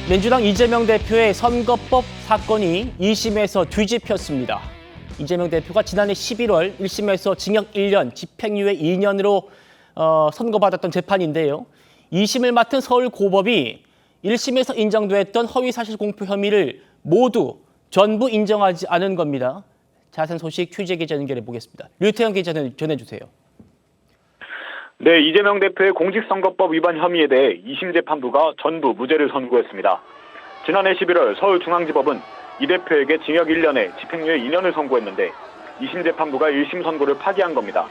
민주당 이재명 대표의 선거법 사건이 2심에서 뒤집혔습니다. 이재명 대표가 지난해 11월 1심에서 징역 1년, 집행유예 2년으로 선고받았던 재판인데요. 2심을 맡은 서울고법이 1심에서 인정됐던 허위사실 공표 혐의를 전부 인정하지 않은 겁니다. 자세한 소식 취재 기자 연결해 보겠습니다. 류태영 기자는 전해주세요. 네, 이재명 대표의 공직선거법 위반 혐의에 대해 2심 재판부가 전부 무죄를 선고했습니다. 지난해 11월 서울중앙지법은 이 대표에게 징역 1년에 집행유예 2년을 선고했는데 2심 재판부가 1심 선고를 파기한 겁니다.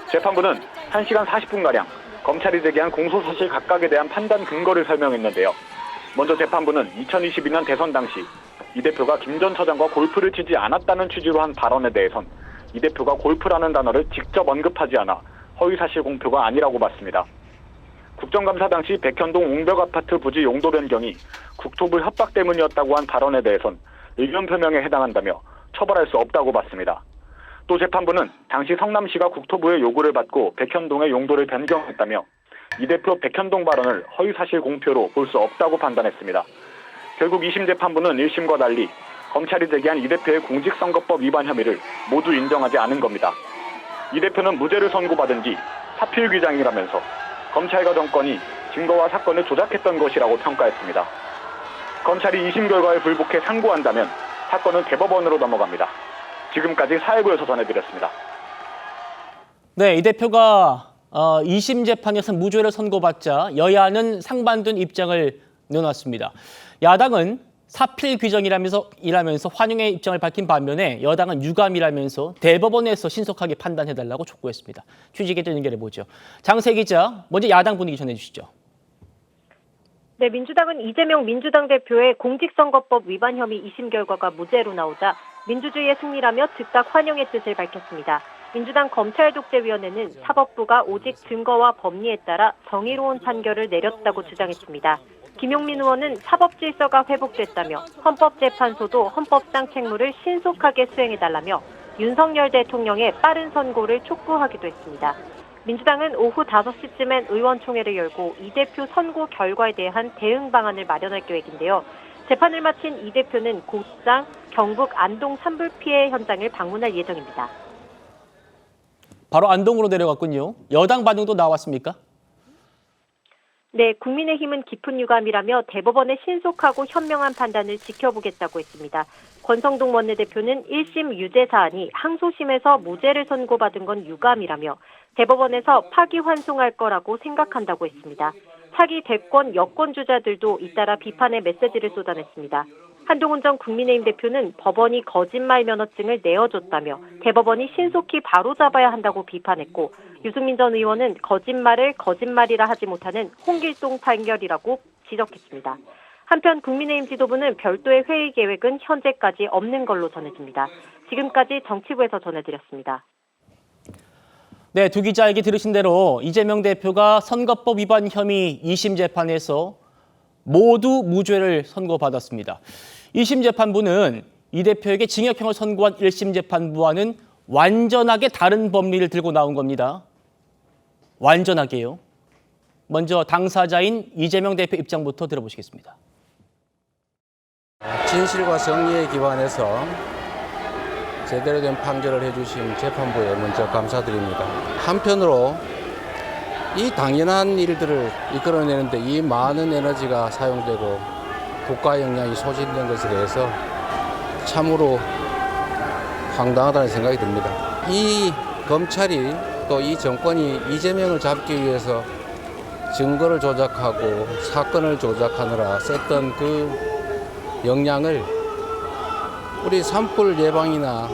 재판부는 1시간 40분가량 검찰이 제기한 공소사실 각각에 대한 판단 근거를 설명했는데요. 먼저 재판부는 2022년 대선 당시 이 대표가 김 전 처장과 골프를 치지 않았다는 취지로 한 발언에 대해선 이 대표가 골프라는 단어를 직접 언급하지 않아 허위사실 공표가 아니라고 봤습니다. 국정감사 당시 백현동 옹벽 아파트 부지 용도 변경이 국토부 협박 때문이었다고 한 발언에 대해선 의견 표명에 해당한다며 처벌할 수 없다고 봤습니다. 또 재판부는 당시 성남시가 국토부의 요구를 받고 백현동의 용도를 변경했다며 이 대표 백현동 발언을 허위사실 공표로 볼 수 없다고 판단했습니다. 결국 2심 재판부는 1심과 달리 검찰이 제기한 이 대표의 공직선거법 위반 혐의를 모두 인정하지 않은 겁니다. 이 대표는 무죄를 선고받은 뒤 사필귀장이라면서 검찰과 정권이 증거와 사건을 조작했던 것이라고 평가했습니다. 검찰이 2심 결과에 불복해 상고한다면 사건은 대법원으로 넘어갑니다. 지금까지 사회부에서 전해드렸습니다. 네, 이 대표가 2심 재판에서 무죄를 선고받자 여야는 상반된 입장을 내놨습니다. 야당은 사필 규정이라면서 환영의 입장을 밝힌 반면에 여당은 유감이라면서 대법원에서 신속하게 판단해달라고 촉구했습니다. 취재 기자 연결해보죠. 장세 기자, 먼저 야당 분위기 전해주시죠. 네, 민주당은 이재명 민주당 대표의 공직선거법 위반 혐의 2심 결과가 무죄로 나오자 민주주의의 승리라며 즉각 환영의 뜻을 밝혔습니다. 민주당 검찰독재위원회는 사법부가 오직 증거와 법리에 따라 정의로운 판결을 내렸다고 주장했습니다. 김용민 의원은 사법질서가 회복됐다며 헌법재판소도 헌법상 책무를 신속하게 수행해달라며 윤석열 대통령의 빠른 선고를 촉구하기도 했습니다. 민주당은 오후 5시쯤엔 의원총회를 열고 이 대표 선고 결과에 대한 대응 방안을 마련할 계획인데요. 재판을 마친 이 대표는 곧장 경북 안동 산불 피해 현장을 방문할 예정입니다. 바로 안동으로 내려갔군요. 여당 반응도 나왔습니까? 네, 국민의힘은 깊은 유감이라며 대법원의 신속하고 현명한 판단을 지켜보겠다고 했습니다. 권성동 원내대표는 1심 유죄 사안이 항소심에서 무죄를 선고받은 건 유감이라며 대법원에서 파기환송할 거라고 생각한다고 했습니다. 차기 대권 여권 주자들도 잇따라 비판의 메시지를 쏟아냈습니다. 한동훈 전 국민의힘 대표는 법원이 거짓말 면허증을 내어줬다며 대법원이 신속히 바로잡아야 한다고 비판했고 유승민 전 의원은 거짓말을 거짓말이라 하지 못하는 홍길동 판결이라고 지적했습니다. 한편 국민의힘 지도부는 별도의 회의 계획은 현재까지 없는 걸로 전해집니다. 지금까지 정치부에서 전해드렸습니다. 네, 두 기자 얘기 들으신 대로 이재명 대표가 선거법 위반 혐의 2심 재판에서 모두 무죄를 선고받았습니다. 2심 재판부는 이 대표에게 징역형을 선고한 1심 재판부와는 완전하게 다른 법리를 들고 나온 겁니다. 완전하게요. 먼저 당사자인 이재명 대표 입장부터 들어보시겠습니다. 진실과 정의에 기반해서 제대로 된 판결을 해주신 재판부에 먼저 감사드립니다. 한편으로 이 당연한 일들을 이끌어내는데 이 많은 에너지가 사용되고 국가 역량이 소진된 것에 대해서 참으로 황당하다는 생각이 듭니다. 이 검찰이 또 이 정권이 이재명을 잡기 위해서 증거를 조작하고 사건을 조작하느라 썼던 그 역량을 우리 산불 예방이나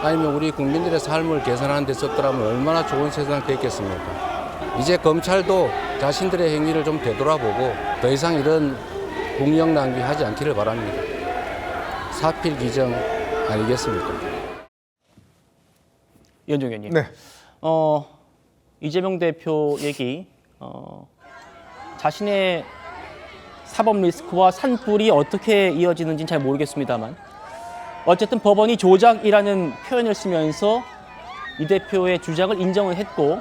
아니면 우리 국민들의 삶을 개선하는 데 썼더라면 얼마나 좋은 세상 됐겠습니까? 이제 검찰도 자신들의 행위를 좀 되돌아보고 더 이상 이런 국력 낭비하지 않기를 바랍니다. 사필 규정 아니겠습니까? 이현종 의원님. 네. 이재명 대표 얘기, 자신의 사법 리스크와 산불이 어떻게 이어지는지는 잘 모르겠습니다만 어쨌든 법원이 조작이라는 표현을 쓰면서 이 대표의 주장을 인정을 했고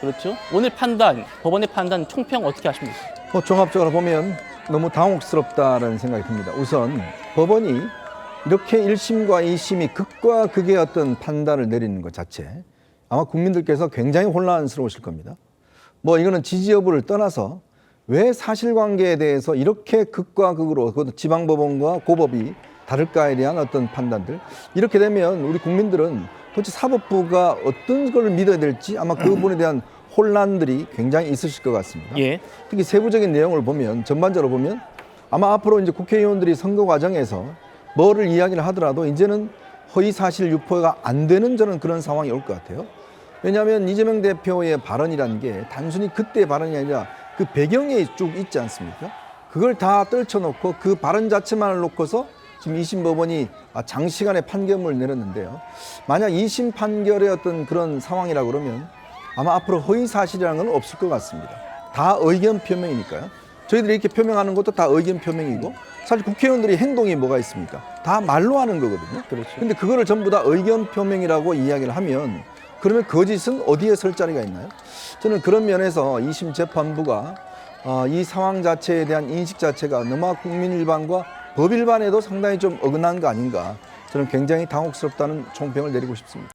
그렇죠. 오늘 판단, 법원의 판단 총평 어떻게 하십니까? 종합적으로 보면 너무 당혹스럽다라는 생각이 듭니다. 우선 법원이 이렇게 1심과 2심이 극과 극의 어떤 판단을 내리는 것 자체 아마 국민들께서 굉장히 혼란스러우실 겁니다. 뭐 이거는 지지 여부를 떠나서 왜 사실관계에 대해서 이렇게 극과 극으로 그것도 지방법원과 고법이 다를까에 대한 어떤 판단들 이렇게 되면 우리 국민들은 도대체 사법부가 어떤 걸 믿어야 될지 아마 그 부분에 대한 혼란들이 굉장히 있으실 것 같습니다. 예. 특히 세부적인 내용을 보면 전반적으로 보면 아마 앞으로 이제 국회의원들이 선거 과정에서 뭐를 이야기를 하더라도 이제는 허위 사실 유포가 안 되는 저는 그런 상황이 올 것 같아요. 왜냐하면 이재명 대표의 발언이라는 게 단순히 그때의 발언이 아니라 그 배경에 쭉 있지 않습니까? 그걸 다 떨쳐놓고 그 발언 자체만을 놓고서 지금 2심 법원이 장시간의 판결문을 내렸는데요. 만약 2심 판결의 어떤 그런 상황이라 그러면 아마 앞으로 허위 사실이라는 건 없을 것 같습니다. 다 의견 표명이니까요. 저희들이 이렇게 표명하는 것도 다 의견 표명이고 사실 국회의원들이 행동이 뭐가 있습니까? 다 말로 하는 거거든요. 그렇죠. 근데 그거를 전부 다 의견 표명이라고 이야기를 하면 그러면 거짓은 어디에 설 자리가 있나요? 저는 그런 면에서 2심 재판부가 이 상황 자체에 대한 인식 자체가 너무 국민 일반과 법 일반에도 상당히 좀 어긋난 거 아닌가 저는 굉장히 당혹스럽다는 총평을 내리고 싶습니다.